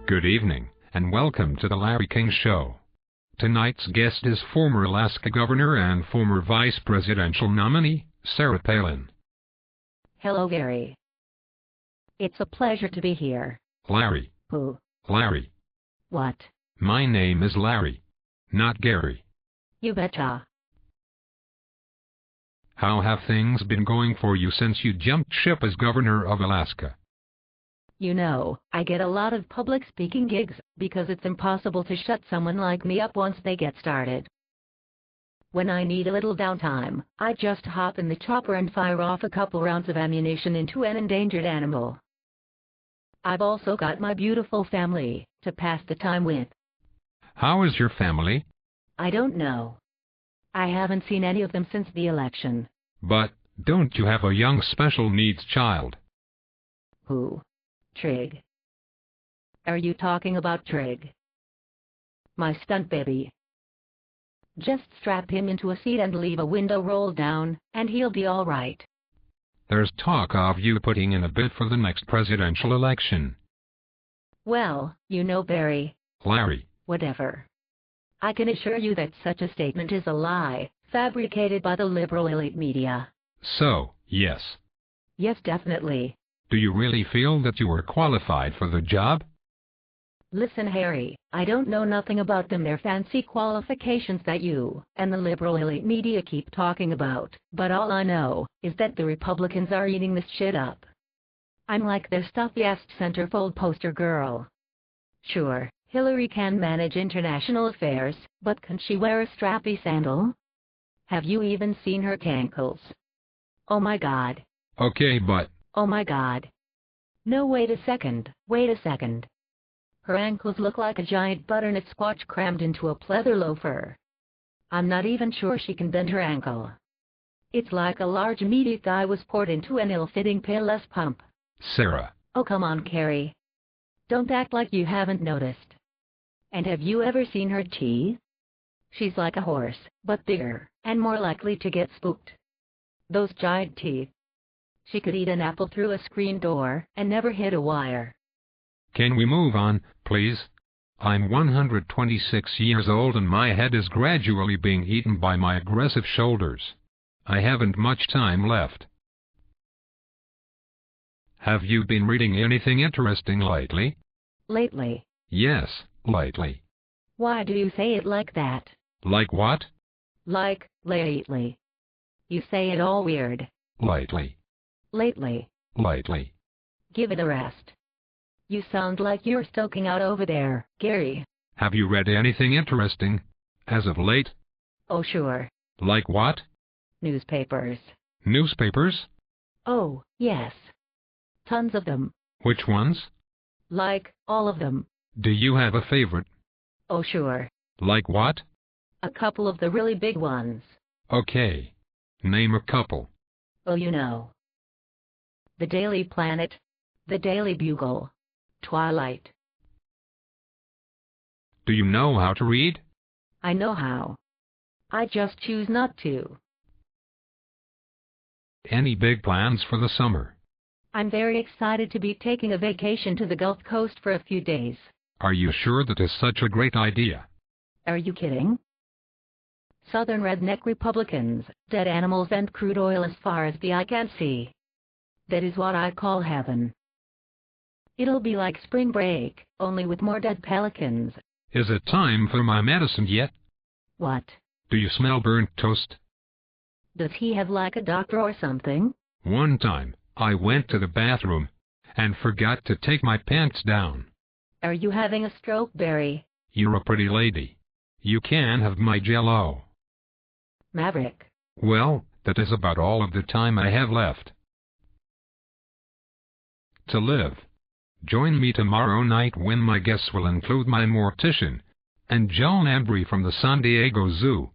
Good evening, and welcome to the Larry King Show. Tonight's guest is former Alaska Governor and former Vice Presidential nominee, Sarah Palin. Hello, Gary. It's a pleasure to be here. Larry. Who? Larry. What? My name is Larry, not Gary. You betcha. How have things been going for you since you jumped ship as Governor of Alaska? You know, I get a lot of public speaking gigs because it's impossible to shut someone like me up once they get started. When I need a little downtime, I just hop in the chopper and fire off a couple rounds of ammunition into an endangered animal. I've also got my beautiful family to pass the time with. How is your family? I don't know. I haven't seen any of them since the election. But, don't you have a young special needs child? Who? Trig. Are you talking about Trig? My stunt baby. Just strap him into a seat and leave a window rolled down, and he'll be all right. There's talk of you putting in a bid for the next presidential election. Well, you know, Barry. Larry. Whatever. I can assure you that such a statement is a lie, fabricated by the liberal elite media. So, yes. Yes, definitely. Do you really feel that you are qualified for the job? Listen, Harry, I don't know nothing about them their fancy qualifications that you and the liberal elite media keep talking about, but all I know is that the Republicans are eating this shit up. I'm like their stuffiest centerfold poster girl. Sure, Hillary can manage international affairs, but can she wear a strappy sandal? Have you even seen her cankles? Oh my God. Okay, but... Oh my God. No, wait a second. Her ankles look like a giant butternut squash crammed into a pleather loafer. I'm not even sure she can bend her ankle. It's like a large meaty thigh was poured into an ill-fitting payless pump. Sarah. Oh, come on, Carrie. Don't act like you haven't noticed. And have you ever seen her teeth? She's like a horse, but bigger, and more likely to get spooked. Those giant teeth. She could eat an apple through a screen door and never hit a wire. Can we move on, please? I'm 126 years old and my head is gradually being eaten by my aggressive shoulders. I haven't much time left. Have you been reading anything interesting lately? Lately? Yes, lately. Why do you say it like that? Like what? Like, lately. You say it all weird. Lately. Lately. Lately. Give it a rest. You sound like you're stoking out over there, Gary. Have you read anything interesting, as of late? Oh, sure. Like what? Newspapers. Newspapers? Oh, yes. Tons of them. Which ones? Like, all of them. Do you have a favorite? Oh, sure. Like what? A couple of the really big ones. Okay. Name a couple. Oh, you know. The Daily Planet, the Daily Bugle, Twilight. Do you know how to read? I know how. I just choose not to. Any big plans for the summer? I'm very excited to be taking a vacation to the Gulf Coast for a few days. Are you sure that is such a great idea? Are you kidding? Southern redneck Republicans, dead animals and crude oil as far as the eye can see. That is what I call heaven. It'll be like spring break, only with more dead pelicans. Is it time for my medicine yet? What? Do you smell burnt toast? Does he have like a doctor or something? One time, I went to the bathroom and forgot to take my pants down. Are you having a stroke, Barry? You're a pretty lady. You can have my Jell-O. Maverick. Well, that is about all of the time I have left to live. Join me tomorrow night when my guests will include my mortician and Joan Embry from the San Diego Zoo.